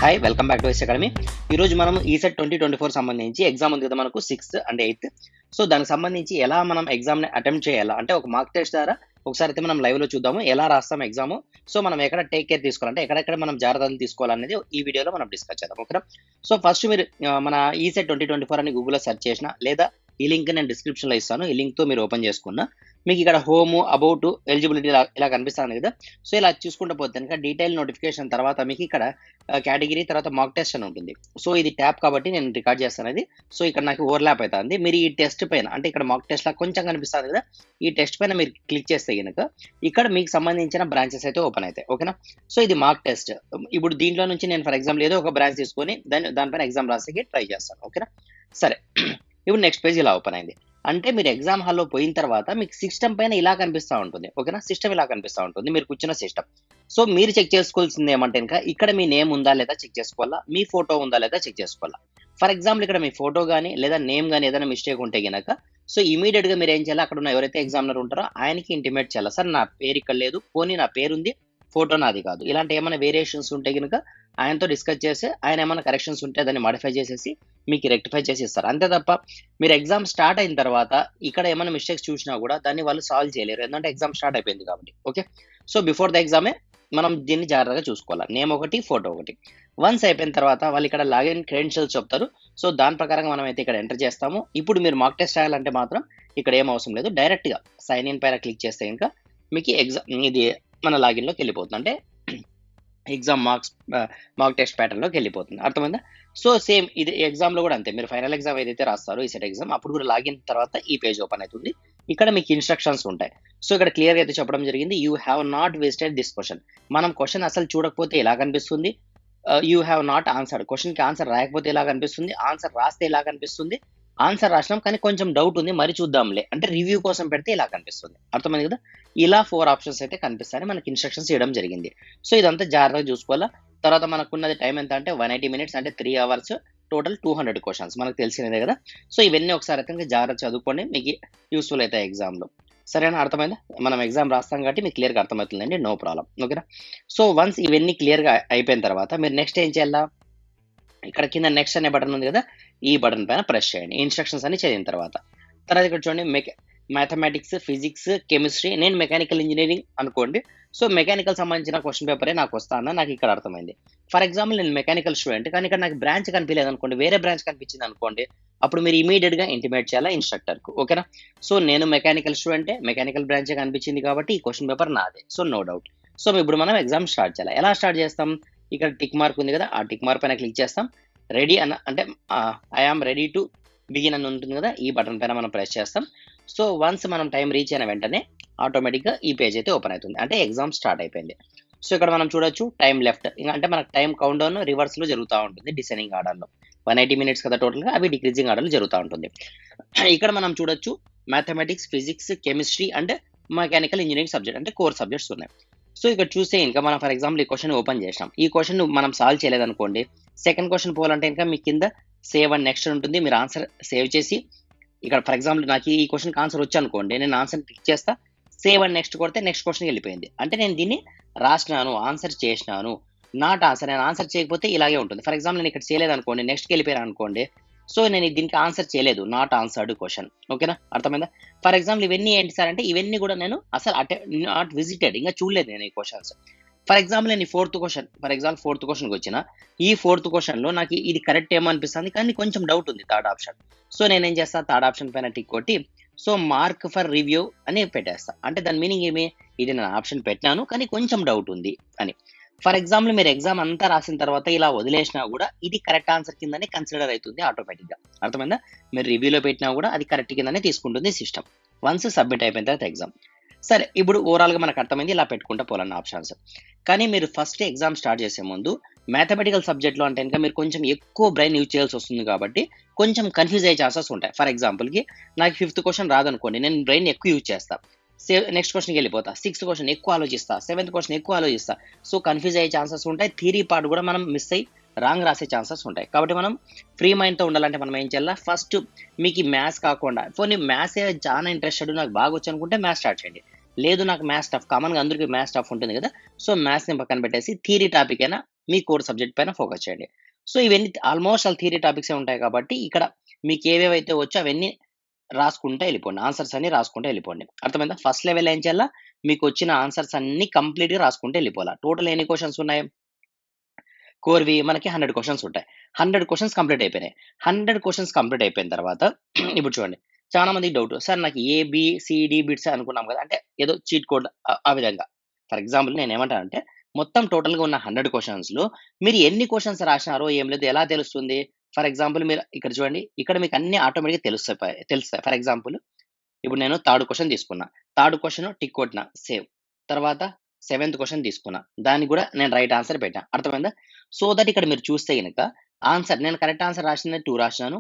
Hi welcome back to S Academy. ఈరోజు మనం ECET 2024 సంబంధించి ఎగ్జామ్ ఉంది కదా మనకు 6th అండ్ 8th. సో దానికి సంబంధించి ఎలా మనం ఎగ్జామ్ని అటెంప్ట్ చేయాలా అంటే ఒక మాక్ టెస్ట్ ద్వారా ఒకసారి అయితే మనం లైవ్లో చూద్దాము ఎలా రాస్తాం ఎగ్జామ్. సో మనం ఎక్కడ టేక్ కేర్ తీసుకోవాలంటే ఎక్కడెక్కడ మనం జాగ్రత్తలు తీసుకోవాలనేది ఈ వీడియోలో మనం డిస్కస్ చేద్దాం. ఓకేనా. సో ఫస్ట్ మీరు మన ఈసెట్ 2024 అని గూగుల్లో సెర్చ్ చేసిన లేదా ఈ లింక్ నేను డిస్క్రిప్షన్లో ఇస్తాను. ఈ లింక్తో మీరు ఓపెన్ చేసుకున్న మీకు ఇక్కడ హోమ్ అబౌట్ ఎలిజిబిలిటీ ఇలా కనిపిస్తుంది కదా. సో ఇలా చూసుకుంటూ పోతే కనుక డీటెయిల్ నోటిఫికేషన్ తర్వాత మీకు ఇక్కడ కేటగిరీ తర్వాత మాక్ టెస్ట్ అని ఉంటుంది. సో ఇది ట్యాప్ కాబట్టి నేను రికార్డ్ చేస్తాను అది. సో ఇక్కడ నాకు ఓవర్లాప్ అవుతుంది. మీరు ఈ టెస్ట్ పైన అంటే ఇక్కడ మాక్ టెస్ట్ లా కొంచెం కనిపిస్తుంది కదా, ఈ టెస్ట్ పైన మీరు క్లిక్ చేస్తే కనుక ఇక్కడ మీకు సంబంధించిన బ్రాంచెస్ అయితే ఓపెన్ అవుతాయి. ఓకేనా. సో ఇది మాక్ టెస్ట్. ఇప్పుడు దీంట్లో నుంచి నేను ఫర్ ఎగ్జాంపుల్ ఏదో ఒక బ్రాంచ్ తీసుకొని దానిపైన ఎగ్జామ్ రాసేకి ట్రై చేస్తాను. ఓకేనా. సరే, ఇప్పుడు నెక్స్ట్ పేజ్ ఇలా ఓపెన్ అయింది. అంటే మీరు ఎగ్జామ్ హాల్లో పోయిన తర్వాత మీకు సిస్టమ్ పైన ఇలా కనిపిస్తూ ఉంటుంది. ఓకేనా. సిస్టమ్ ఇలా కనిపిస్తూ ఉంటుంది, మీరు కూర్చున్న సిస్టమ్. సో మీరు చెక్ చేసుకోవాల్సింది ఏమంటే ఇంకా ఇక్కడ మీ నేమ్ ఉందా లేదా చెక్ చేసుకోవాలా, మీ ఫోటో ఉందా లేదా చెక్ చేసుకోవాలా. ఫర్ ఎగ్జాంపుల్ ఇక్కడ మీ ఫోటో కానీ లేదా నేమ్ కానీ ఏదైనా మిస్టేక్ ఉంటే కనుక సో ఇమీడియట్గా మీరు ఏం చేయాలి, అక్కడ ఉన్న ఎవరైతే ఎగ్జామినర్ ఉంటారో ఆయనకి ఇంటిమేట్ చేయాలి. సార్ నా పేరు ఇక్కడ లేదు, పోనీ నా పేరు ఉంది, ఫోటో నాది కాదు, ఇలాంటి ఏమైనా వేరియేషన్స్ ఉంటే కనుక ఆయనతో డిస్కస్ చేసి ఆయన ఏమైనా కరెక్షన్స్ ఉంటే దాన్ని మాడిఫై చేసేసి మీకు రెక్టిఫై చేసి ఇస్తారు. అంతే తప్ప మీరు ఎగ్జామ్ స్టార్ట్ అయిన తర్వాత ఇక్కడ ఏమైనా మిస్టేక్స్ చూసినా కూడా దాన్ని వాళ్ళు సాల్వ్ చేయలేరు, ఎందుకంటే ఎగ్జామ్ స్టార్ట్ అయిపోయింది కాబట్టి. ఓకే. సో బిఫోర్ ద ఎగ్జామే మనం దీన్ని జాగ్రత్తగా చూసుకోవాలి. నేమ్ ఒకటి, ఫోటో ఒకటి. వన్స్ అయిపోయిన తర్వాత వాళ్ళు ఇక్కడ లాగిన్ క్రెడెన్షియల్స్ చెప్తారు. సో దాని ప్రకారంగా మనం అయితే ఇక్కడ ఎంటర్ చేస్తాము. ఇప్పుడు మీరు మాక్ టెస్ట్ రాయాలంటే మాత్రం ఇక్కడ ఏం అవసరం లేదు, డైరెక్ట్గా సైన్ ఇన్ పైన క్లిక్ చేస్తే ఇంకా మీకు ఎగ్జామ్ ఇది మన లాగిన్లోకి వెళ్ళిపోతుంది. అంటే ఎగ్జామ్ మాక్ టెస్ట్ ప్యాటర్న్లోకి వెళ్ళిపోతుంది. అర్థమైందా. సో సేమ్ ఇది ఎగ్జామ్లో కూడా అంతే. మీరు ఫైనల్ ఎగ్జామ్ ఏదైతే రాస్తారో ఈ సెట్ ఎగ్జామ్ అప్పుడు కూడా లాగిన్ తర్వాత ఈ పేజ్ ఓపెన్ అవుతుంది. ఇక్కడ మీకు ఇన్స్ట్రక్షన్స్ ఉంటాయి. సో ఇక్కడ క్లియర్గా అయితే చెప్పడం జరిగింది, you have not wasted this question. మనం క్వశ్చన్ అసలు చూడకపోతే ఎలా కనిపిస్తుంది, యూ హ్యావ్ నాట్ ఆన్సర్డ్, క్వశ్చన్కి ఆన్సర్ రాయకపోతే ఎలా కనిపిస్తుంది, ఆన్సర్ రాస్తే ఎలా కనిపిస్తుంది, ఆన్సర్ రాసినాం కానీ కొంచెం డౌట్ ఉంది మరి చూద్దాంలే అంటే రివ్యూ కోసం పెడితే ఇలా కనిపిస్తుంది. అర్థమైంది కదా. ఇలా 4 ఆప్షన్స్ అయితే కనిపిస్తాయని మనకి ఇన్స్ట్రక్షన్స్ ఇవ్వడం జరిగింది. సో ఇదంతా జాగ్రత్తగా చూసుకోవాలా. తర్వాత మనకున్నది టైం ఎంత అంటే 180 minutes, అంటే 3 hours, టోటల్ 200 క్వశ్చన్స్ మనకు తెలిసినదే కదా. సో ఇవన్నీ ఒకసారి అయితే జాగ్రత్త చదువుకోండి, మీకు యూస్ఫుల్ అవుతాయి ఎగ్జామ్లో. సరేనా, అర్థమైందా. మనం ఎగ్జామ్ రాస్తాం కాబట్టి మీకు క్లియర్గా అర్థమవుతుందండి, నో ప్రాబ్లం. ఓకేనా. సో వన్స్ ఇవన్నీ క్లియర్గా అయిపోయిన తర్వాత మీరు నెక్స్ట్ ఏం చేయాలా, ఇక్కడ కింద నెక్స్ట్ అనే బటన్ ఉంది కదా, ఈ బటన్ పైన ప్రెస్ చేయండి ఇన్స్ట్రక్షన్స్ అన్ని చదివిన తర్వాత. ఇక్కడ చూడండి మ్యాథమెటిక్స్, ఫిజిక్స్, కెమిస్ట్రీ, నేను మెకానికల్ ఇంజనీరింగ్ అనుకోండి. సో మెకానికల్ సంబంధించిన క్వశ్చన్ పేపరే నాకు వస్తుందా నాకు ఇక్కడ అర్థమైంది. ఫర్ ఎగ్జాంపుల్ నేను మెకానికల్ స్టూడెంట్ కానీ ఇక్కడ నాకు బ్రాంచ్ కనిపించలేదు అనుకోండి, వేరే బ్రాంచ్ కనిపించింది అనుకోండి, అప్పుడు మీరు ఇమీడియట్గా ఇంటిమేట్ చేయాలా ఇన్స్ట్రక్టర్కు. ఓకేనా. సో నేను మెకానికల్ స్టూడెంటే, మెకానికల్ బ్రాంచే కనిపించింది కాబట్టి ఈ క్వశ్చన్ పేపర్ నాదే, సో నో డౌట్. సో ఇప్పుడు మనం ఎగ్జామ్ స్టార్ట్ చేయాలి. ఎలా స్టార్ట్ చేస్తాం, ఇక్కడ టిక్ మార్క్ ఉంది కదా, ఆ టిక్ మార్క్ పైన క్లిక్ చేస్తాం. రెడీ అంటే I am ready to begin అని ఉంటుంది కదా, ఈ బటన్ పైన మనం ప్రెస్ చేస్తాం. సో వన్స్ మనం టైం రీచ్ అయిన వెంటనే ఆటోమేటిక్గా ఈ పేజ్ అయితే ఓపెన్ అవుతుంది, అంటే ఎగ్జామ్ స్టార్ట్ అయిపోయింది. సో ఇక్కడ మనం చూడొచ్చు టైం లెఫ్ట్, అంటే మనకు టైం కౌంట్ డౌన్ రివర్స్లో జరుగుతూ ఉంటుంది, డిసెండింగ్ ఆర్డర్లో. 180 minutes కదా టోటల్గా, అవి డిక్రీజింగ్ ఆర్డర్లో జరుగుతూ ఉంటుంది. ఇక్కడ మనం చూడొచ్చు mathematics, physics, chemistry and mechanical engineering subject అంటే కోర్ సబ్జెక్ట్స్ ఉన్నాయి. సో ఇక్కడ చూస్తే ఇంకా మనం ఫర్ ఎగ్జాంపుల్ ఈ క్వశ్చన్ ఓపెన్ చేసినాం, ఈ క్వశ్చన్ మనం సాల్వ్ చేయలేదనుకోండి, సెకండ్ క్వశ్చన్ పోవాలంటే ఇంకా మీ కింద సేవ్ అండ్ నెక్స్ట్ ఉంటుంది. మీరు ఆన్సర్ సేవ్ చేసి ఇక్కడ ఫర్ ఎగ్జాంపుల్ నాకు ఈ క్వశ్చన్కి ఆన్సర్ వచ్చి అనుకోండి, నేను ఆన్సర్ క్లిక్ చేస్తా, సేవ్ అండ్ నెక్స్ట్ కొడితే నెక్స్ట్ క్వశ్చన్కి వెళ్ళిపోయింది. అంటే నేను దీన్ని రాసినాను, ఆన్సర్ చేసినాను, నాట్ ఆన్సర్. నేను ఆన్సర్ చేయకపోతే ఇలాగే ఉంటుంది. ఫర్ ఎగ్జాంపుల్ నేను ఇక్కడ చేయలేదు అనుకోండి, నెక్స్ట్కి వెళ్ళిపోయాను అనుకోండి, సో నేను దీనికి ఆన్సర్ చేయలేదు, నాట్ ఆన్సర్డ్ క్వశ్చన్. ఓకేనా, అర్థమైందా. ఫర్ ఎగ్జాంపుల్ ఇవన్నీ ఏంటి సార్ అంటే ఇవన్నీ కూడా నేను అసలు నాట్ విజిటెడ్, ఇంకా చూడలేదు నేను ఈ క్వశ్చన్స్. ఫర్ ఎగ్జాంపుల్ నేను ఈ ఫోర్త్ క్వశ్చన్కి వచ్చిన, ఈ ఫోర్త్ క్వశ్చన్లో నాకు ఇది కరెక్ట్ ఏమో అనిపిస్తుంది కానీ కొంచెం డౌట్ ఉంది థర్డ్ ఆప్షన్. సో నేనేం చేస్తాను, థర్డ్ ఆప్షన్ పైన టిక్ కొట్టి సో మార్క్ ఫర్ రివ్యూ అని పెట్టేస్తా. అంటే దాని మీనింగ్ ఏమి, ఇది నేను ఆప్షన్ పెట్టినాను కానీ కొంచెం డౌట్ ఉంది అని. ఫర్ ఎగ్జాంపుల్ మీరు ఎగ్జామ్ అంతా రాసిన తర్వాత ఇలా వదిలేసినా కూడా ఇది కరెక్ట్ ఆన్సర్ కిందనే కన్సిడర్ అవుతుంది ఆటోమేటిక్గా. అర్థమైందా. మీరు రివ్యూలో పెట్టినా కూడా అది కరెక్ట్ కిందనే తీసుకుంటుంది సిస్టమ్, వన్స్ సబ్మిట్ అయిపోయిన తర్వాత ఎగ్జామ్. సరే, ఇప్పుడు ఓవరాల్గా మనకు అర్థమైంది, ఇలా పెట్టుకుంటా పోలన్న ఆప్షన్స్. కానీ మీరు ఫస్ట్ ఎగ్జామ్ స్టార్ట్ చేసే ముందు మ్యాథమెటికల్ సబ్జెక్ట్లో అంటే ఇంకా మీరు కొంచెం ఎక్కువ బ్రెయిన్ యూజ్ చేయాల్సి వస్తుంది కాబట్టి కొంచెం కన్ఫ్యూజ్ అయ్యే ఛాన్సెస్ ఉంటాయి. ఫర్ ఎగ్జాంపుల్కి నాకు 5th క్వశ్చన్ రాదనుకోండి, నేను బ్రెయిన్ ఎక్కువ యూజ్ చేస్తా, నెక్స్ట్ క్వశ్చన్కి వెళ్ళిపోతా, 6th క్వశ్చన్ ఎక్కువ ఆలోచిస్తా, 7th క్వశ్చన్ ఎక్కువ ఆలోచిస్తా. సో కన్ఫ్యూజ్ అయ్యే ఛాన్సెస్ ఉంటాయి, థియరీ పార్ట్ కూడా మనం మిస్ అయ్యి రాంగ్ రాసే ఛాన్సెస్ ఉంటాయి. కాబట్టి మనం ఫ్రీ మైండ్తో ఉండాలంటే మనం ఏం చేయాలి, ఫస్ట్ మీకు మ్యాథ్స్ కాకుండా పోనీ మ్యాథ్స్ చాలా ఇంట్రెస్టెడ్, నాకు బాగా వచ్చు అనుకుంటే మ్యాథ్స్ స్టార్ట్ చేయండి. లేదు నాకు మ్యాథ్స్ టఫ్, కామన్గా అందరికీ మ్యాథ్స్ టఫ్ ఉంటుంది కదా, సో మ్యాథ్స్ని పక్కన పెట్టేసి థియరీ టాపిక్ అయినా మీ కోర్ సబ్జెక్ట్ పైన ఫోకస్ చేయండి. సో, ఇవన్నీ ఆల్మోస్ట్ ఆల్ థియరీ టాపిక్సే ఉంటాయి కాబట్టి, ఇక్కడ మీకేవేవైతే వచ్చో అవన్నీ రాసుకుంటా ఎళ్ళిపోండి. ఆన్సర్స్ అన్నీ రాసుకుంటా ఎళ్ళిపోండి. అర్థమైందా? ఫస్ట్ లెవెల్ ఏం చేయాలా, మీకొచ్చిన ఆన్సర్స్ అన్నీ కంప్లీట్‌గా రాసుకుంటూ ఎళ్ళిపోవాల. టోటల్ ఎన్ని క్వెషన్స్ ఉన్నాయి? కోర్‌వి మనకి 100 క్వెషన్స్ ఉంటాయి. 100 క్వెషన్స్ కంప్లీట్ అయిపోయినాయి. 100 క్వెషన్స్ కంప్లీట్ అయిపోయిన తర్వాత ఇప్పుడు చూడండి. చాలా మందికి డౌట్. సార్ నాకు ఏ, బి, సి, డి బిట్స్ అనుకున్నాం కదా! అంటే ఏదో చీట్ కోడ్ ఆ విధంగా. ఫర్ ఎగ్జాంపుల్ నేనేమంటానంటే మొత్తం టోటల్‌గా ఉన్న 100 క్వెషన్స్‌లో మీరు ఎన్ని క్వెషన్స్ రాసినారో ఏం లేదు ఎలా తెలుస్తుంది? ఫర్ ఎగ్జాంపుల్ మీరు ఇక్కడ చూడండి. ఇక్కడ మీకు అన్నీ ఆటోమేటిక్‌గా తెలుస్తాయి. ఫర్ ఎగ్జాంపుల్ ఇప్పుడు నేను థర్డ్ క్వెషన్ తీసుకున్నా. థర్డ్ క్వెషన్ టిక్ కొట్టిన సేవ్. తర్వాత సెవెంత్ క్వెషన్ తీసుకున్నా. దానికి గూడా నేను రైట్ ఆన్సర్ పెట్టా. అర్థమైందా? సో దట్ ఇక్కడ మీరు చూస్తే గనక ఆన్సర్ నేను కరెక్ట్ ఆన్సర్ రాసింది 2 రాసినాను.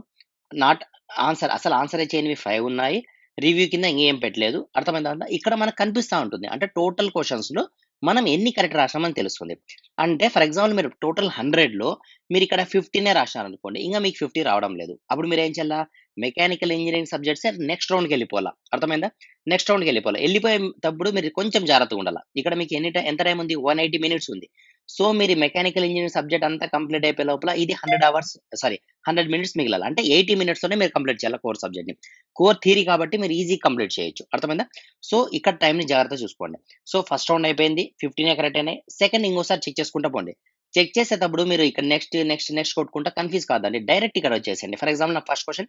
నాట్ ఆన్సర్ అసలు ఆన్సరే చేయనివి 5 ఉన్నాయి. రివ్యూ కింద ఇంగేం పెట్టలేదు. అర్థమైందా? ఇక్కడ మనకు కనిపిస్తా ఉంటుంది. అంటే టోటల్ క్వెషన్స్‌లో మనం ఎన్ని కరెక్ట్ రాసామని తెలుస్తుంది. అంటే ఫర్ ఎగ్జాంపుల్ మీరు టోటల్ 100లో మీరిక్కడ 15 రాసినారనుకోండి. ఇంగ మీకు 50 రావడం లేదు. అప్పుడు మీరేం చేయాలా? మెకానికల్ ఇంజినీరింగ్ సబ్జెక్ట్సే నెక్స్ట్ రౌండ్‌కెళ్ళిపోవాల. అర్థమైందా? నెక్స్ట్ రౌండ్‌కెళ్ళిపోవాలి. ఎళ్ళిపోయేటప్పుడు మీరు కొంచెం జాగ్రత్తగుండాల. ఇక్కడ మీకు ఎంత టైమ్ ఉంది? 180 మినిట్స్ ఉంది. సో, మీరు మెకానికల్ ఇంజినీరింగ్ సబ్జెక్ట్ అంతా కంప్లీట్ అయిపోయే లోపల ఇది 100 అవర్స్ సారీ 100 మినిట్స్ మిగిలాలి. అంటే 80 మినిట్స్‌లోనే మీరు కంప్లీట్ చేయాలి కోర్ సబ్జెక్ట్‌ని. కోర్ థియరీ కాబట్టి మీరు ఈజీగా కంప్లీట్ చేయొచ్చు. అర్థమైందా? సో, ఇక్కడ టైమ్‌ని జాగ్రత్తగా చూసుకోండి. సో, ఫస్ట్ రౌండ్ అయిపోయింది. 15 కరెక్ట్ అయినాయి. సెకండ్ ఇంకోసారి చెక్ చేసుకుంటా పోండి. చెక్ చేసేటప్పుడు మీరు ఇక్కడ నెక్స్ట్ కొట్టుకుంటా కన్‌ఫ్యూజ్ కాదండి. డైరెక్ట్ ఇక్కడ వచ్చేసేయండి. ఫర్ ఎగ్జాంపుల్ నాకు ఫస్ట్ క్వెషన్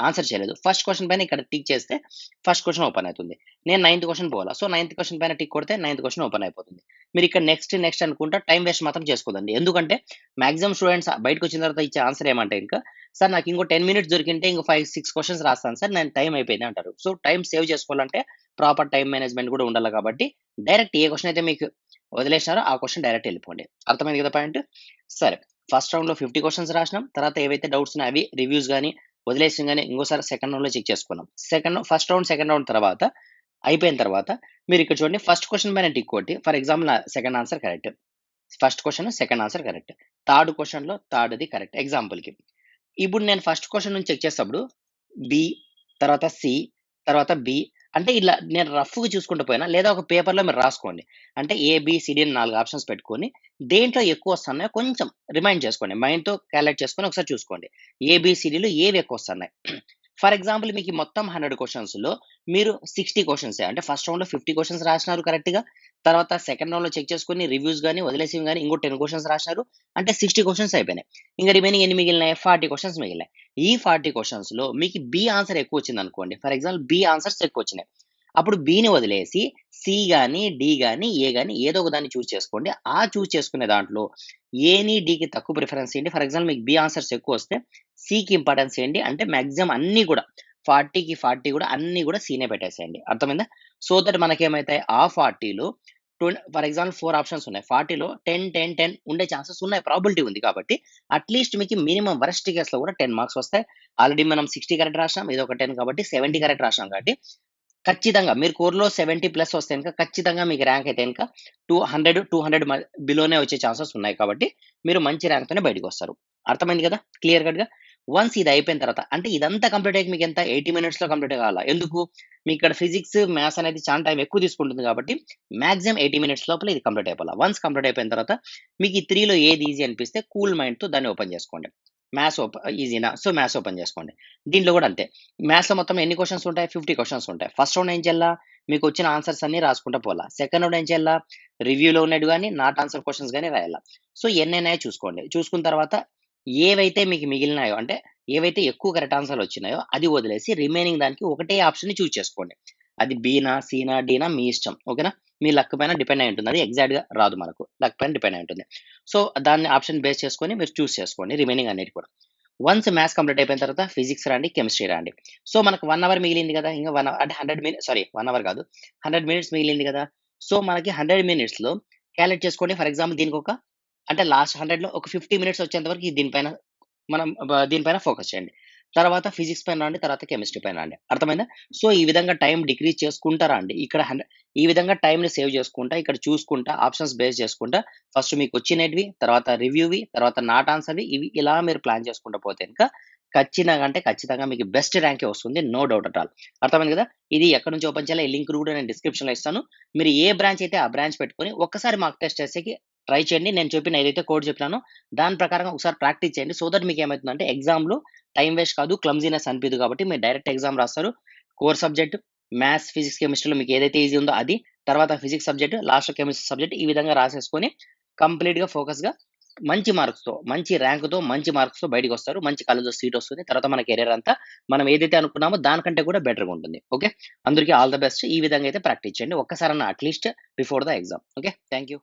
ఆన్సర్ చేయలేదు. ఫస్ట్ క్వెషన్ పైన ఇక్కడ టిక్ చేస్తే ఫస్ట్ క్వెషన్ ఓపెన్ అయితుంది. నేను నైన్త్ క్వెషన్ పోవాలా. సో, నైన్త్ క్వెషన్ పైన టిక్ కొడితే నైన్త్ క్వెషన్ ఓపెన్ అయిపోతుంది. మీరు ఇక్కడ నెక్స్ట్ అనుకుంటా టైమ్ వేస్ట్ మాత్రం చేసుకోవద్దండి. ఎందుకంటే మాక్సిమం స్టూడెంట్స్ బయటకొచ్చిన తర్వాత ఇచ్చే ఆన్సర్ ఏమంటే ఇంకా, "సార్ నాకు ఇంకో 10 మినిట్స్ దొరికింటే ఇంకో 5, 6 క్వెషన్స్ రాస్తాను సార్. నేను టైమ్ అయిపోయింది" అంటారు. సో, టైమ్ సేవ్ చేసుకోవాలంటే ప్రాపర్ టైమ్ మేనేజ్‌మెంట్ కూడా ఉండాలి కాబట్టి డైరెక్ట్ ఏ క్వెషన్ అయితే మీకు వదిలేసినారో ఆ క్వెషన్ డైరెక్ట్ ఎళ్ళిపోండి. అర్థమైంది కదా పాయింట్? సరే. ఫస్ట్ రౌండ్‌లో 50 క్వెషన్స్ రాసినాం. తర్వాత ఏవైతే డౌట్స్ ఉన్నాయో అవి రివ్యూస్ గాని, వదిలేసినవి గాని ఇంకోసారి సెకండ్ రౌండ్‌లో చెక్ చేసుకున్నాం. ఫస్ట్ రౌండ్, సెకండ్ రౌండ్ తర్వాత అయిపోయిన తర్వాత మీరిక్కడ చూడండి ఫస్ట్ క్వెషన్ పైన టిక్ కొట్టి ఫర్ ఎగ్జాంపుల్ నా second answer correct. First question, second answer correct. Third క్వెషన్‌లో థర్డ్‌ది కరెక్ట్ ఎగ్జాంపుల్‌కి. ఇప్పుడు నేను ఫస్ట్ క్వెషన్ నుంచి చెక్ చేసేటప్పుడు బి, తర్వాత సి, తర్వాత బి అంటే ఇలా నేను రఫ్‌గా చూసుకుంటూ పోయినా లేదా ఒక పేపర్‌లో మీరు రాసుకోండి. అంటే ఏ, బి, సి, డి అని 4 ఆప్షన్స్ పెట్టుకొని దేంట్లో ఎక్కువ వస్తున్నాయో కొంచెం రిమైండ్ చేసుకోండి. మైండ్‌తో కాలిక్యులేట్ చేసుకొని ఒకసారి చూసుకోండి. ఏ, బి, సి, డిలో ఏవి ఎక్కువ వస్తున్నాయి. ఫర్ ఎగ్జాంపుల్ మీకు ఈ మొత్తం 100 క్వెషన్స్‌లో మీరు 60 క్వెషన్సే అంటే ఫస్ట్ రౌండ్‌లో 50 క్వెషన్స్ రాసినారు కరెక్ట్‌గా. తర్వాత సెకండ్ రౌండ్‌లో చెక్ చేసుకొని రివ్యూస్ గాని, వదిలేసినవి గాని ఇంకో 10 క్వెషన్స్ రాసినారు. అంటే 60 క్వెషన్స్ అయిపోయినాయి. ఇంక రిమైనింగ్ ఎన్ని మిగిలినాయి? 40 క్వెషన్స్ మిగిలాయి. ఈ 40 క్వెషన్స్‌లో మీకు బి ఆన్సర్ ఎక్కువొచ్చిందనుకోండి. ఫర్ ఎగ్జాంపుల్ బి ఆన్సర్స్ ఎక్కువొచ్చినాయి. అప్పుడు బిని వదిలేసి సి గాని, డి గాని, ఏ గాని ఏదో ఒక దాన్ని చూజ్ చేసుకోండి. ఆ చూజ్ చేసుకునే దాంట్లో ఏని, డికి తక్కువ ప్రిఫరెన్స్ ఇయ్యండి. ఫర్ ఎగ్జాంపుల్ మీకు బి ఆన్సర్స్ ఎక్కువొస్తే సికి ఇంపార్టెన్స్ ఇయ్యండి. అంటే మాక్సిమం అన్నీ గూడా 40కి 40 గూడా అన్నీ గూడా సీనే పెట్టేసేయండి. అర్థమైందా? సో దట్ మనకేమైతాయి ఆ 40లో ఫర్ ఎగ్జాంపుల్ 4 ఆప్షన్స్ ఉన్నాయి. 40లో 10, 10, 10 ఉండే ఛాన్సెస్ ఉన్నాయి. ప్రాబబిలిటీ ఉంది కాబట్టి అట్‌లీస్ట్ మీకు మినిమమ్ వరస్ట్ కేస్‌లో గూడా 10 మార్క్స్ వస్తాయి. ఆల్రెడీ మనం 60 కరెక్ట్ రాసినాం. ఇదొక 10 కాబట్టి 70 కరెక్ట్ రాసినాం కాబట్టి ఖచ్చితంగా మీరు కోర్‌లో 70 ప్లస్ వస్తే గనక ఖచ్చితంగా మీకు ర్యాంక్ అయితే గనక 200 బిలోనే వచ్చే ఛాన్సెస్ ఉన్నాయి కాబట్టి మీరు మంచి ర్యాంక్‌తోనే బయటికొస్తారు. అర్థమైంది కదా! క్లియర్ కట్‌గా. వన్స్ ఇది అయిపోయిన తర్వాత అంటే ఇదంతా కంప్లీట్ అయ్యాక మీకెంత 80 మినిట్స్‌లో కంప్లీట్ కావాలా. ఎందుకు? మీకిక్కడ ఫిజిక్స్, మ్యాథ్స్ అనేది చాలా టైం ఎక్కువ తీసుకుంటుంది కాబట్టి మాక్సిమం 80 మినిట్స్ లోపల ఇది కంప్లీట్ అయిపోవాల. వన్స్ కంప్లీట్ అయిపోయిన తర్వాత మీకు ఈ 3లో ఏది ఈజీ అనిపిస్తే కూల్ మైండ్‌తో దాన్ని ఓపెన్ చేసుకోండి. ఈజీనా? సో, మ్యాథ్స్ ఓపెన్ చేసుకోండి. దీంట్లో కూడా అంతే. మ్యాథ్స్‌లో మొత్తం ఎన్ని క్వెషన్స్ ఉంటాయి? 50 క్వెషన్స్ ఉంటాయి. ఫస్ట్ రౌండ్ ఏం చేయాలా? మీకొచ్చిన ఆన్సర్స్ అన్నీ రాసుకుంటా పోలా. సెకండ్ రౌండ్ ఏం చేయాలా? రివ్యూలో ఉన్నటివి గాని, నాట్ ఆన్సర్ క్వెషన్స్ గాని రాయాల. సో, ఎన్నైనాయో చూసుకోండి. చూసుకున్న తర్వాత ఏవైతే మీకు మిగిలినాయో అంటే ఏవైతే ఎక్కువ కరెక్ట్ ఆన్సర్‌లొచ్చినాయో అది వదిలేసి రిమైనింగ్ దానికి ఒకటే ఆప్షన్‌ని చూజ్ చేసుకోండి. అది బినా, సినా, డీనా మీ ఇష్టం. ఓకేనా? మీ లక్ పైన డిపెండ్ అయి ఉంటుంది. అది ఎగ్జాక్ట్‌గా రాదు మనకు. లక్ పైన డిపెండ్ అయి ఉంటుంది. సో, దాన్ని ఆప్షన్ బేస్ చేసుకొని మీరు చూజ్ చేసుకోండి రిమైనింగ్ అన్నిటి కూడా. వన్స్ మ్యాథ్స్ కంప్లీట్ అయిపోయిన తర్వాత ఫిజిక్స్ రాండి, కెమిస్ట్రీ రాండి. సో, మనకు 1 అవర్ మిగిలింది గదా! ఇంక 1 అవర్ అంటే 1 అవర్ కాదు. 100 మినిట్స్ మిగిలింది గదా! సో, మనకి 100 మినిట్స్‌లో కాలిక్యులేట్ చేసుకోండి. ఫర్ ఎగ్జాంపుల్ దీనికొక అంటే లాస్ట్ 100లో ఒక 50 మినిట్స్ వచ్చేంత వరకు దీనిపైన మనం దీనిపైన ఫోకస్ చేయండి. తర్వాత ఫిజిక్స్ పైన రండి. తర్వాత కెమిస్ట్రీ పైన రండి. అర్థమైందా? సో, ఈ విధంగా టైమ్ డిక్రీజ్ చేసుకుంటా రండి. ఇక్కడ ఈ విధంగా టైమ్‌ని సేవ్ చేసుకుంటా, ఇక్కడ చూసుకుంటా, ఆప్షన్స్ బేస్ చేసుకుంటా, ఫస్ట్ మీకొచ్చినేటివి, తర్వాత రివ్యూవి, తర్వాత నాట్ ఆన్సర్‌వి ఇవి ఇలా మీరు ప్లాన్ చేసుకుంటూ పోతే గనక ఖచ్చితంగా అంటే ఖచ్చితంగా మీకు బెస్ట్ ర్యాంకే వస్తుంది. No doubt at all. అర్థమైంది కదా! ఇది ఎక్కడి నుంచి ఓపెన్ చేయాలో ఈ లింక్ కూడా నేను డిస్క్రిప్షన్‌లో ఇస్తాను. మీరు ఏ బ్రాంచ్ అయితే ఆ బ్రాంచ్ పెట్టుకొని ఒక్కసారి మాక్ టెస్ట్ చేసేకి ట్రై చేయండి. నేను చెప్పిన ఏదైతే కోడ్ చెప్పినానో దాని ప్రకారంగా ఒకసారి ప్రాక్టీస్ చేయండి. సో దట్ మీకేమైతుందంటే ఎగ్జామ్‌లో టైమ్ వేస్ట్ కాదు, క్లమ్జీనెస్ అనిపియదు కాబట్టి మీరు డైరెక్ట్ ఎగ్జామ్ రాస్తారు. కోర్ సబ్జెక్ట్ మ్యాథ్స్, ఫిజిక్స్, కెమిస్ట్రీలో మీకు ఏదైతే ఈజీ ఉందో అది, తర్వాత ఫిజిక్స్ సబ్జెక్ట్, లాస్ట్‌లో కెమిస్ట్రీ సబ్జెక్ట్ ఈ విధంగా రాసేసుకొని కంప్లీట్‌గా ఫోకస్‌గా మంచి మార్క్స్‌తో, మంచి ర్యాంక్‌తో, మంచి మార్క్స్‌తో బయటికొస్తారు. మంచి కాలేజ్‌లో సీట్ వస్తుంది. తర్వాత మన కెరియర్ అంతా మనం ఏదైతే అనుకున్నామో దానికంటే కూడా బెటర్‌గా ఉంటుంది. ఓకే. అందరికీ ఆల్ ది బెస్ట్. ఈ విధంగా అయితే ప్రాక్టీస్ చేయండి. ఒక్కసారన్నా at least before the exam. Okay. Thank you.